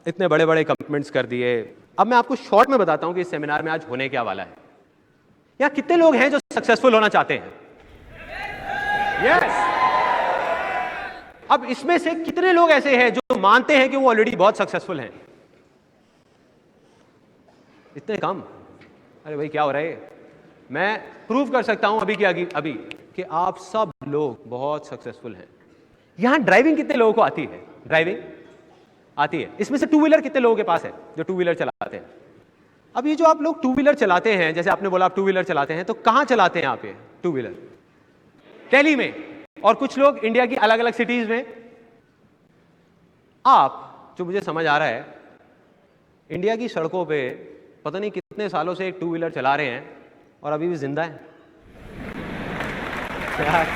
इतने बड़े बड़े कमिटमेंट्स कर दिए। अब मैं आपको शॉर्ट में बताता हूं कि इस सेमिनार में आज होने क्या वाला है। यहां कितने लोग हैं जो सक्सेसफुल होना चाहते हैं? यस। अब इसमें से कितने लोग ऐसे हैं जो मानते हैं कि वो ऑलरेडी बहुत सक्सेसफुल हैं? इतने कम। अरे भाई क्या हो रहा है? मैं प्रूव कर सकता हूं अभी कि आप सब लोग बहुत सक्सेसफुल हैं। यहां ड्राइविंग कितने लोगों को आती है? ड्राइविंग आती है। इसमें से टू व्हीलर कितने लोगों के पास है जो टू व्हीलर चलाते हैं? अब ये जो आप लोग टू व्हीलर चलाते हैं, जैसे आपने बोला आप टू व्हीलर चलाते हैं, तो कहां चलाते हैं आप ये टू व्हीलर? दिल्ली में, और कुछ लोग इंडिया की अलग अलग सिटीज में। आप, जो मुझे समझ आ रहा है, इंडिया की सड़कों पे पता नहीं कितने सालों से एक टू व्हीलर चला रहे हैं और अभी भी जिंदा है। यार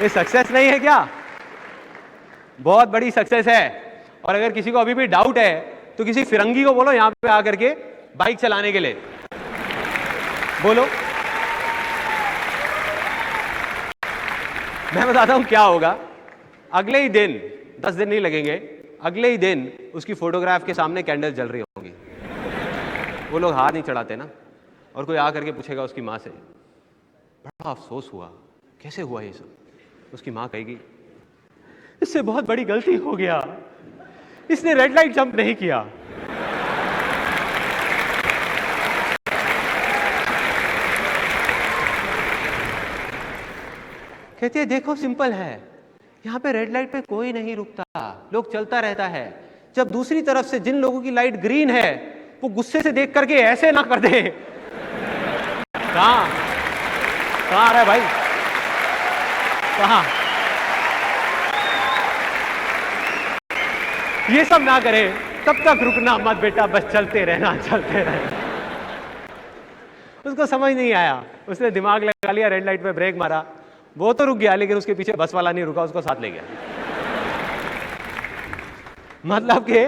ये सक्सेस नहीं है क्या? बहुत बड़ी सक्सेस है। और अगर किसी को अभी भी डाउट है तो किसी फिरंगी को बोलो यहां पे आकर के बाइक चलाने के लिए बोलो। मैं बताता हूं क्या होगा। अगले ही दिन, 10 दिन नहीं लगेंगे, अगले ही दिन उसकी फोटोग्राफ के सामने कैंडल जल रही होंगी। वो लोग हाथ नहीं चढ़ाते ना। और कोई आकर के पूछेगा उसकी माँ से, बड़ा अफसोस हुआ, कैसे हुआ ये सब? उसकी माँ कहेगी, इससे बहुत बड़ी गलती हो गया, इसने रेड लाइट जंप नहीं किया। कहती है देखो सिंपल है, यहां पे रेड लाइट पे कोई नहीं रुकता, लोग चलता रहता है। जब दूसरी तरफ से जिन लोगों की लाइट ग्रीन है वो गुस्से से देख करके ऐसे ना कर दे। कहां आ रहा है भाई? कहां? ये सब ना करे, तब तक रुकना मत बेटा, बस चलते रहना, चलते रहना। उसको समझ नहीं आया, उसने दिमाग लगा लिया, रेड लाइट पे ब्रेक मारा, वो तो रुक गया, लेकिन उसके पीछे बस वाला नहीं रुका, उसको साथ ले गया। मतलब कि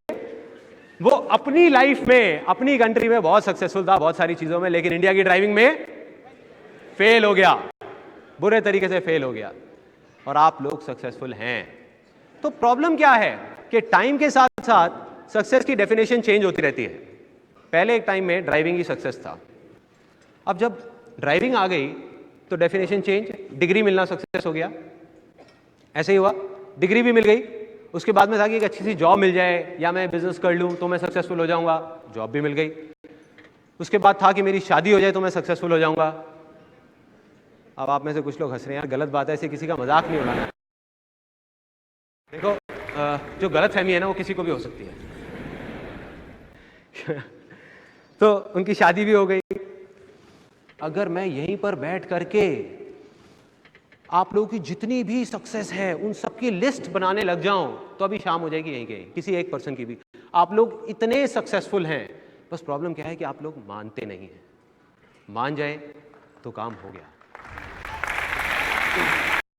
वो अपनी लाइफ में, अपनी कंट्री में बहुत सक्सेसफुल था बहुत सारी चीजों में, लेकिन इंडिया की ड्राइविंग में फेल हो गया, बुरे तरीके से फेल हो गया। और आप लोग सक्सेसफुल हैं। तो प्रॉब्लम क्या है कि टाइम के साथ साथ सक्सेस की डेफिनेशन चेंज होती रहती है। पहले एक टाइम में ड्राइविंग ही सक्सेस था। अब जब ड्राइविंग आ गई तो डेफिनेशन चेंज, डिग्री मिलना सक्सेस हो गया। ऐसे ही हुआ, डिग्री भी मिल गई। उसके बाद में था कि एक अच्छी सी जॉब मिल जाए या मैं बिजनेस कर लूं तो मैं सक्सेसफुल हो जाऊंगा, जॉब भी मिल गई। उसके बाद था कि मेरी शादी हो जाए तो मैं सक्सेसफुल हो जाऊंगा। अब आप में से कुछ लोग हंस रहे हैं, यार गलत बात है, ऐसे किसी का मजाक नहीं उड़ाना। देखो जो गलत फहमी है ना वो किसी को भी हो सकती है। तो उनकी शादी भी हो गई। अगर मैं यहीं पर बैठ करके आप लोगों की जितनी भी सक्सेस है उन सबकी लिस्ट बनाने लग जाऊं तो अभी शाम हो जाएगी यहीं के, किसी एक पर्सन की भी। आप लोग इतने सक्सेसफुल हैं, बस प्रॉब्लम क्या है कि आप लोग मानते नहीं हैं। मान जाए तो काम हो गया।